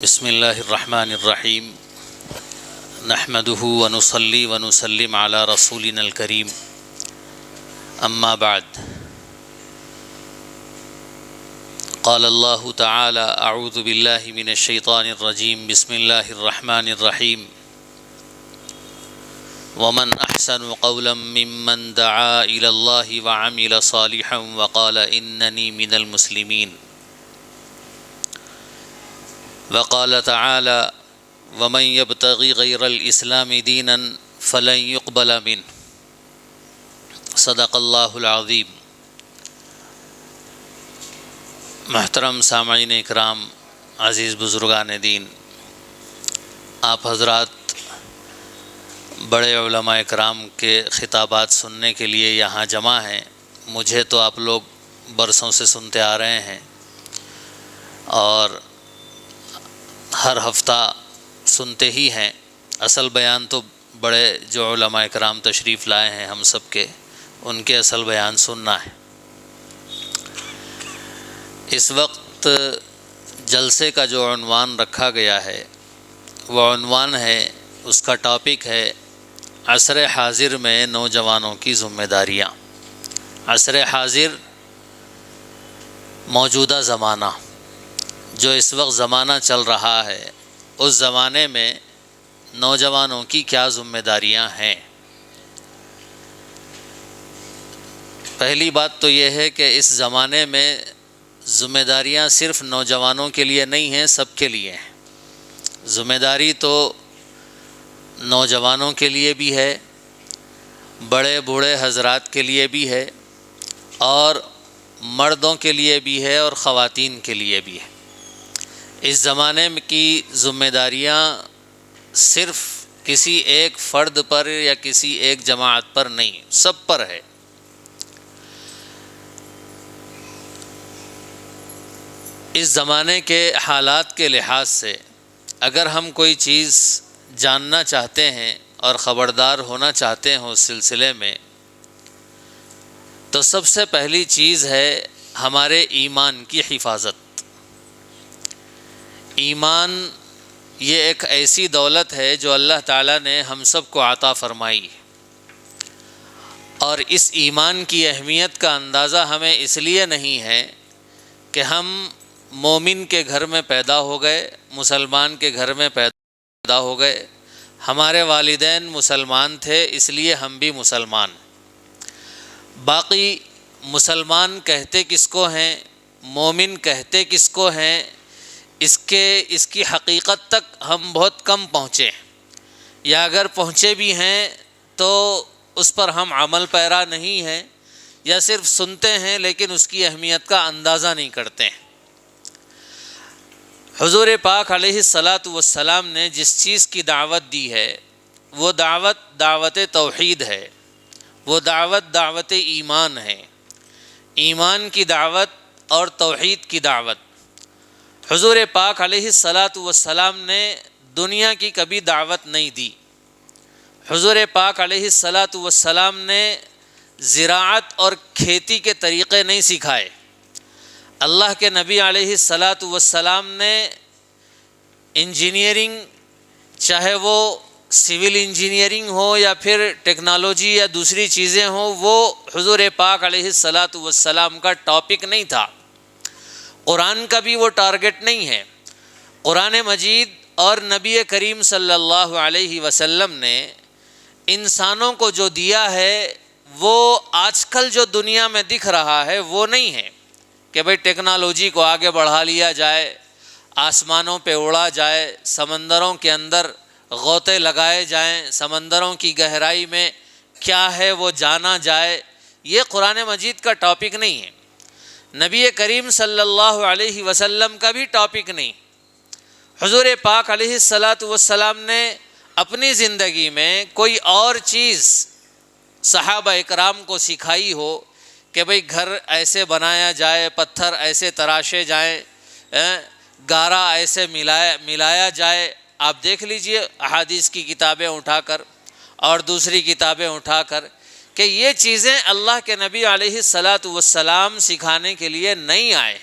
بسم اللہ الرحمن الرحیم نحمده ونصلی ونسلم علی رسولنا الکریم اما بعد قال اللہ تعالی اعوذ باللہ من الشیطان الرجیم بسم اللہ الرحمن الرحیم ومن احسن قولا ممن دعا الی اللہ وعمل صالحا وقال اننی من المسلمین وقال تعالى ومن يبتغي غير الإسلام دينا فلن يقبل منه صدق اللہ العظیم۔ محترم سامعین اکرام، عزیز بزرگان دین، آپ حضرات بڑے علماء اکرام کے خطابات سننے کے لیے یہاں جمع ہیں۔ مجھے تو آپ لوگ برسوں سے سنتے آ رہے ہیں اور ہر ہفتہ سنتے ہی ہیں۔ اصل بیان تو بڑے جو علماء کرام تشریف لائے ہیں ہم سب کے، ان کے اصل بیان سننا ہے۔ اس وقت جلسے کا جو عنوان رکھا گیا ہے وہ عنوان ہے، اس کا ٹاپک ہے عصر حاضر میں نوجوانوں کی ذمہ داریاں۔ عصر حاضر موجودہ زمانہ، جو اس وقت زمانہ چل رہا ہے، اس زمانے میں نوجوانوں کی کیا ذمہ داریاں ہیں۔ پہلی بات تو یہ ہے کہ اس زمانے میں ذمہ داریاں صرف نوجوانوں کے لیے نہیں ہیں، سب کے لیے ہیں۔ ذمہ داری تو نوجوانوں کے لیے بھی ہے، بڑے بوڑھے حضرات کے لیے بھی ہے، اور مردوں کے لیے بھی ہے اور خواتین کے لیے بھی ہے۔ اس زمانے کی ذمہ داریاں صرف کسی ایک فرد پر یا کسی ایک جماعت پر نہیں، سب پر ہے۔ اس زمانے کے حالات کے لحاظ سے اگر ہم کوئی چیز جاننا چاہتے ہیں اور خبردار ہونا چاہتے ہیں اس سلسلے میں، تو سب سے پہلی چیز ہے ہمارے ایمان کی حفاظت۔ ایمان یہ ایک ایسی دولت ہے جو اللہ تعالیٰ نے ہم سب کو عطا فرمائی، اور اس ایمان کی اہمیت کا اندازہ ہمیں اس لیے نہیں ہے کہ ہم مومن کے گھر میں پیدا ہو گئے، مسلمان کے گھر میں پیدا ہو گئے، ہمارے والدین مسلمان تھے اس لیے ہم بھی مسلمان۔ باقی مسلمان کہتے کس کو ہیں، مومن کہتے کس کو ہیں، اس کی حقیقت تک ہم بہت کم پہنچے ہیں، یا اگر پہنچے بھی ہیں تو اس پر ہم عمل پیرا نہیں ہیں، یا صرف سنتے ہیں لیکن اس کی اہمیت کا اندازہ نہیں کرتے ہیں۔ حضور پاک علیہ الصلاۃ والسلام نے جس چیز کی دعوت دی ہے وہ دعوت توحید ہے، وہ دعوت ایمان ہے، ایمان کی دعوت اور توحید کی دعوت۔ حضور پاک علیہ الصلاۃ والسلام نے دنیا کی کبھی دعوت نہیں دی۔ حضور پاک علیہ الصلاۃ والسلام نے زراعت اور کھیتی کے طریقے نہیں سکھائے۔ اللہ کے نبی علیہ الصلاۃ والسلام نے انجینئرنگ، چاہے وہ سول انجینئرنگ ہو یا پھر ٹیکنالوجی یا دوسری چیزیں ہوں، وہ حضور پاک علیہ الصلاۃ والسلام کا ٹاپک نہیں تھا۔ قرآن کا بھی وہ ٹارگٹ نہیں ہے۔ قرآن مجید اور نبی کریم صلی اللہ علیہ وسلم نے انسانوں کو جو دیا ہے وہ آج کل جو دنیا میں دکھ رہا ہے وہ نہیں ہے کہ بھئی ٹیکنالوجی کو آگے بڑھا لیا جائے، آسمانوں پہ اڑا جائے، سمندروں کے اندر غوطے لگائے جائیں، سمندروں کی گہرائی میں کیا ہے وہ جانا جائے۔ یہ قرآن مجید کا ٹاپک نہیں ہے، نبی کریم صلی اللہ علیہ وسلم کا بھی ٹاپک نہیں۔ حضور پاک علیہ الصلاۃ والسلام نے اپنی زندگی میں کوئی اور چیز صحابہ اکرام کو سکھائی ہو کہ بھئی گھر ایسے بنایا جائے، پتھر ایسے تراشے جائیں، گارا ایسے ملایا جائے۔ آپ دیکھ لیجئے احادیث کی کتابیں اٹھا کر اور دوسری کتابیں اٹھا کر کہ یہ چیزیں اللہ کے نبی علیہ الصلاۃ والسلام سکھانے کے لیے نہیں آئے۔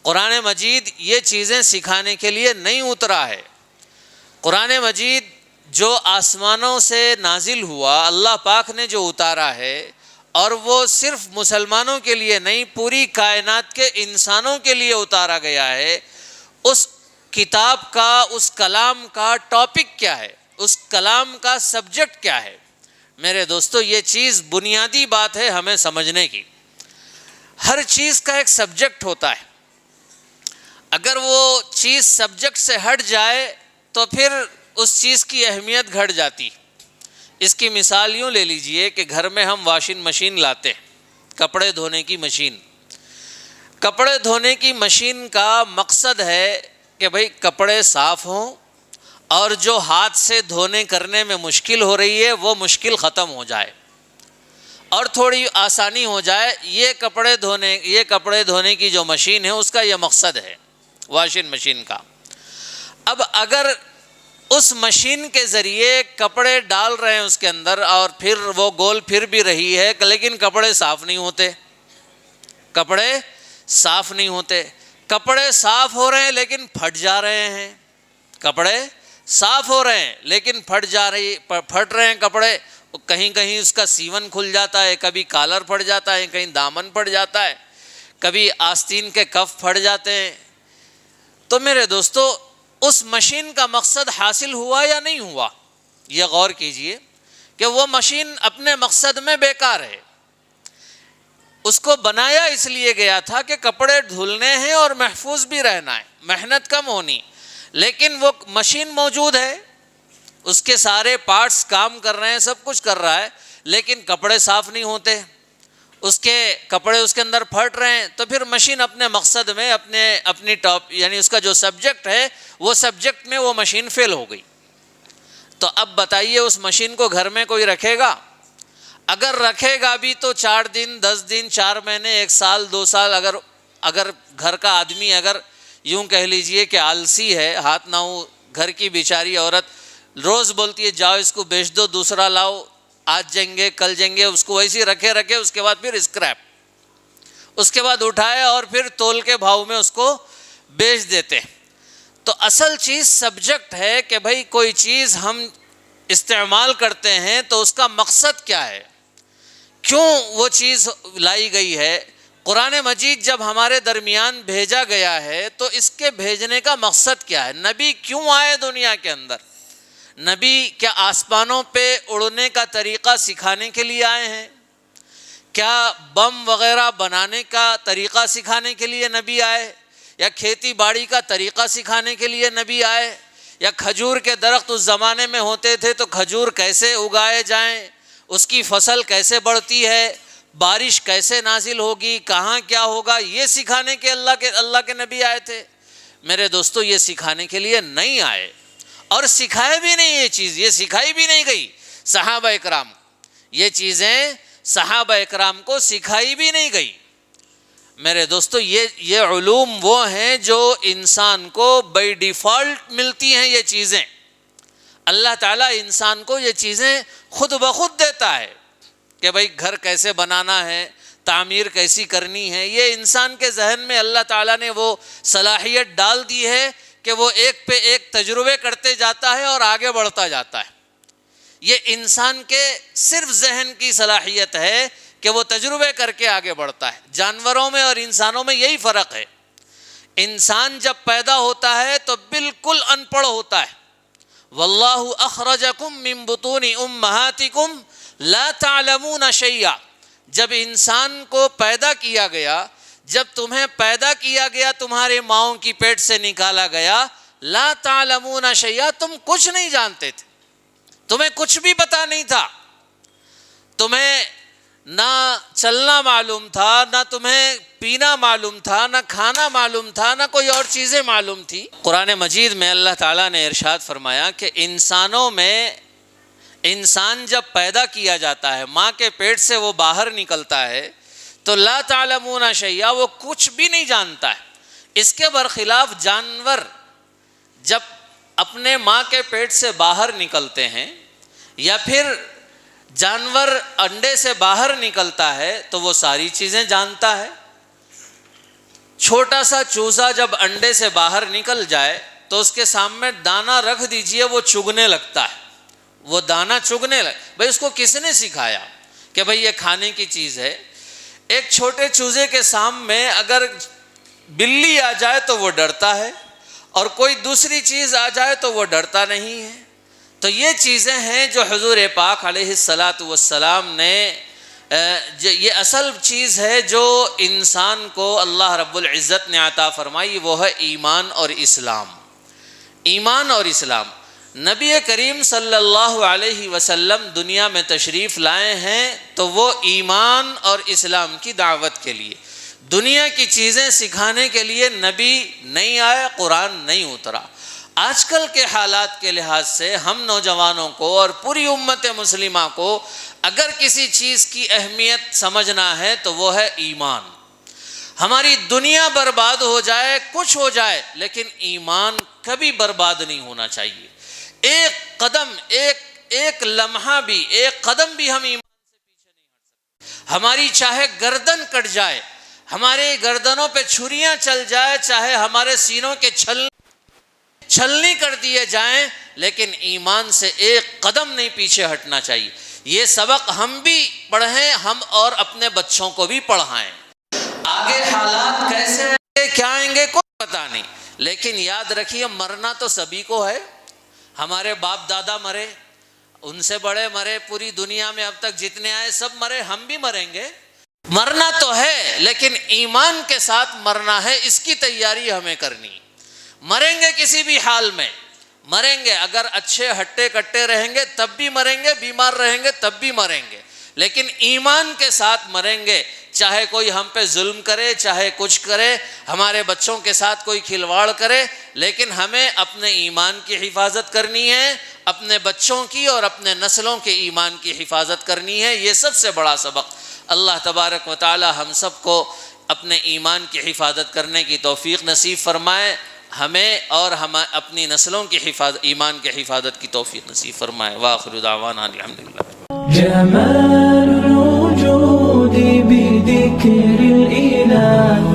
قرآن مجید یہ چیزیں سکھانے کے لیے نہیں اترا ہے۔ قرآن مجید جو آسمانوں سے نازل ہوا، اللہ پاک نے جو اتارا ہے، اور وہ صرف مسلمانوں کے لیے نہیں، پوری کائنات کے انسانوں کے لیے اتارا گیا ہے۔ اس کتاب کا، اس کلام کا ٹاپک کیا ہے، اس کلام کا سبجیکٹ کیا ہے؟ میرے دوستو، یہ چیز بنیادی بات ہے ہمیں سمجھنے کی۔ ہر چیز کا ایک سبجیکٹ ہوتا ہے، اگر وہ چیز سبجیکٹ سے ہٹ جائے تو پھر اس چیز کی اہمیت گھٹ جاتی۔ اس کی مثال یوں لے لیجئے کہ گھر میں ہم واشنگ مشین لاتے ہیں، کپڑے دھونے کی مشین۔ کپڑے دھونے کی مشین کا مقصد ہے کہ بھئی کپڑے صاف ہوں، اور جو ہاتھ سے دھونے کرنے میں مشکل ہو رہی ہے وہ مشکل ختم ہو جائے اور تھوڑی آسانی ہو جائے۔ یہ کپڑے دھونے کی جو مشین ہے اس کا یہ مقصد ہے، واشنگ مشین کا۔ اب اگر اس مشین کے ذریعے کپڑے ڈال رہے ہیں اس کے اندر، اور پھر وہ گول پھر بھی رہی ہے، لیکن کپڑے صاف نہیں ہوتے، کپڑے صاف نہیں ہوتے، کپڑے صاف ہو رہے ہیں لیکن پھٹ جا رہے ہیں، کپڑے صاف ہو رہے ہیں لیکن پھٹ رہے ہیں کپڑے۔ کہیں کہیں اس کا سیون کھل جاتا ہے، کبھی کالر پھٹ جاتا ہے، کہیں دامن پھٹ جاتا ہے، کبھی آستین کے کف پھٹ جاتے ہیں۔ تو میرے دوستو، اس مشین کا مقصد حاصل ہوا یا نہیں ہوا؟ یہ غور کیجئے کہ وہ مشین اپنے مقصد میں بیکار ہے۔ اس کو بنایا اس لیے گیا تھا کہ کپڑے دھلنے ہیں اور محفوظ بھی رہنا ہے، محنت کم ہونی، لیکن وہ مشین موجود ہے، اس کے سارے پارٹس کام کر رہے ہیں، سب کچھ کر رہا ہے، لیکن کپڑے صاف نہیں ہوتے، اس کے کپڑے اس کے اندر پھٹ رہے ہیں۔ تو پھر مشین اپنے مقصد میں، اپنی ٹاپ یعنی اس کا جو سبجیکٹ ہے، وہ سبجیکٹ میں وہ مشین فیل ہو گئی۔ تو اب بتائیے اس مشین کو گھر میں کوئی رکھے گا؟ اگر رکھے گا بھی تو 4 دن 10 دن 4 مہینے 1 سال 2 سال، اگر گھر کا آدمی اگر یوں کہہ لیجئے کہ آلسی ہے، ہاتھ نہ ہو، گھر کی بیچاری عورت روز بولتی ہے جاؤ اس کو بیچ دو، دوسرا لاؤ، آج جائیں گے کل جائیں گے، اس کو ویسے رکھے اس کے بعد پھر اسکریپ، اس کے بعد اٹھائے اور پھر تول کے بھاؤ میں اس کو بیچ دیتے۔ تو اصل چیز سبجیکٹ ہے کہ بھئی کوئی چیز ہم استعمال کرتے ہیں تو اس کا مقصد کیا ہے، کیوں وہ چیز لائی گئی ہے۔ قرآن مجید جب ہمارے درمیان بھیجا گیا ہے تو اس کے بھیجنے کا مقصد کیا ہے؟ نبی کیوں آئے دنیا کے اندر؟ نبی کیا آسمانوں پہ اڑنے کا طریقہ سکھانے کے لیے آئے ہیں؟ کیا بم وغیرہ بنانے کا طریقہ سکھانے کے لیے نبی آئے؟ یا کھیتی باڑی کا طریقہ سکھانے کے لیے نبی آئے؟ یا کھجور کے درخت اس زمانے میں ہوتے تھے تو کھجور کیسے اگائے جائیں، اس کی فصل کیسے بڑھتی ہے، بارش کیسے نازل ہوگی، کہاں کیا ہوگا، یہ سکھانے کے اللہ کے نبی آئے تھے؟ میرے دوستو، یہ سکھانے کے لیے نہیں آئے، اور سکھائے بھی نہیں، یہ چیز یہ سکھائی بھی نہیں گئی صحابہ اکرام، یہ چیزیں صحابہ اکرام کو سکھائی بھی نہیں گئی۔ میرے دوستو، یہ علوم وہ ہیں جو انسان کو بائی ڈیفالٹ ملتی ہیں۔ یہ چیزیں اللہ تعالیٰ انسان کو یہ چیزیں خود بخود دیتا ہے کہ بھئی گھر کیسے بنانا ہے، تعمیر کیسی کرنی ہے، یہ انسان کے ذہن میں اللہ تعالیٰ نے وہ صلاحیت ڈال دی ہے کہ وہ ایک پہ ایک تجربے کرتے جاتا ہے اور آگے بڑھتا جاتا ہے۔ یہ انسان کے صرف ذہن کی صلاحیت ہے کہ وہ تجربے کر کے آگے بڑھتا ہے۔ جانوروں میں اور انسانوں میں یہی فرق ہے۔ انسان جب پیدا ہوتا ہے تو بالکل ان پڑھ ہوتا ہے۔ واللہ اخرجکم من بطون امہاتکم لا تعلمون شیئا، جب انسان کو پیدا کیا گیا، جب تمہیں پیدا کیا گیا، تمہارے ماؤں کی پیٹ سے نکالا گیا، لا تعلمون شیئا، تم کچھ نہیں جانتے تھے، تمہیں کچھ بھی پتا نہیں تھا، تمہیں نہ چلنا معلوم تھا، نہ تمہیں پینا معلوم تھا، نہ کھانا معلوم تھا، نہ کوئی اور چیزیں معلوم تھی۔ قرآن مجید میں اللہ تعالیٰ نے ارشاد فرمایا کہ انسانوں میں انسان جب پیدا کیا جاتا ہے، ماں کے پیٹ سے وہ باہر نکلتا ہے تو لا تعلمون شیئا، وہ کچھ بھی نہیں جانتا ہے۔ اس کے برخلاف جانور جب اپنے ماں کے پیٹ سے باہر نکلتے ہیں، یا پھر جانور انڈے سے باہر نکلتا ہے تو وہ ساری چیزیں جانتا ہے۔ چھوٹا سا چوزا جب انڈے سے باہر نکل جائے تو اس کے سامنے دانا رکھ دیجئے، وہ چگنے لگتا ہے، وہ دانا چگنے بھائی اس کو کس نے سکھایا کہ بھائی یہ کھانے کی چیز ہے؟ ایک چھوٹے چوزے کے سامنے اگر بلی آ جائے تو وہ ڈرتا ہے، اور کوئی دوسری چیز آ جائے تو وہ ڈرتا نہیں ہے۔ تو یہ چیزیں ہیں جو حضور پاک علیہ السلام نے یہ اصل چیز ہے جو انسان کو اللہ رب العزت نے عطا فرمائی، وہ ہے ایمان اور اسلام۔ ایمان اور اسلام۔ نبی کریم صلی اللہ علیہ وسلم دنیا میں تشریف لائے ہیں تو وہ ایمان اور اسلام کی دعوت کے لیے، دنیا کی چیزیں سکھانے کے لیے نبی نہیں آئے، قرآن نہیں اترا۔ آج کل کے حالات کے لحاظ سے ہم نوجوانوں کو اور پوری امت مسلمہ کو اگر کسی چیز کی اہمیت سمجھنا ہے تو وہ ہے ایمان۔ ہماری دنیا برباد ہو جائے، کچھ ہو جائے، لیکن ایمان کبھی برباد نہیں ہونا چاہیے۔ ایک قدم، ایک لمحہ بھی، ایک قدم بھی ہم ایمان سے پیچھے نہیں ہٹ سکتے۔ ہماری چاہے گردن کٹ جائے، ہمارے گردنوں پہ چھریاں چل جائے، چاہے ہمارے سینوں کے چھلنی کر دیے جائیں، لیکن ایمان سے ایک قدم نہیں پیچھے ہٹنا چاہیے۔ یہ سبق ہم بھی پڑھیں، ہم اور اپنے بچوں کو بھی پڑھائیں۔ آگے حالات کیسے آئیں گے، کیا آئیں گے، کوئی پتہ نہیں، لیکن یاد رکھیے مرنا تو سبھی کو ہے۔ ہمارے باپ دادا مرے، ان سے بڑے مرے، پوری دنیا میں اب تک جتنے آئے سب مرے، ہم بھی مریں گے۔ مرنا تو ہے لیکن ایمان کے ساتھ مرنا ہے، اس کی تیاری ہمیں کرنی۔ مریں گے کسی بھی حال میں، مریں گے، اگر اچھے ہٹے کٹے رہیں گے تب بھی مریں گے، بیمار رہیں گے تب بھی مریں گے، لیکن ایمان کے ساتھ مریں گے۔ چاہے کوئی ہم پہ ظلم کرے، چاہے کچھ کرے، ہمارے بچوں کے ساتھ کوئی کھلواڑ کرے، لیکن ہمیں اپنے ایمان کی حفاظت کرنی ہے، اپنے بچوں کی اور اپنے نسلوں کے ایمان کی حفاظت کرنی ہے۔ یہ سب سے بڑا سبق۔ اللہ تبارک و تعالی ہم سب کو اپنے ایمان کی حفاظت کرنے کی توفیق نصیب فرمائے، ہمیں اور ہم اپنی نسلوں کی حفاظت، ایمان کی حفاظت کی توفیق نصیب فرمائے۔ وآخر دعوانا الحمدللہ۔ جمال الوجود بذكر الإله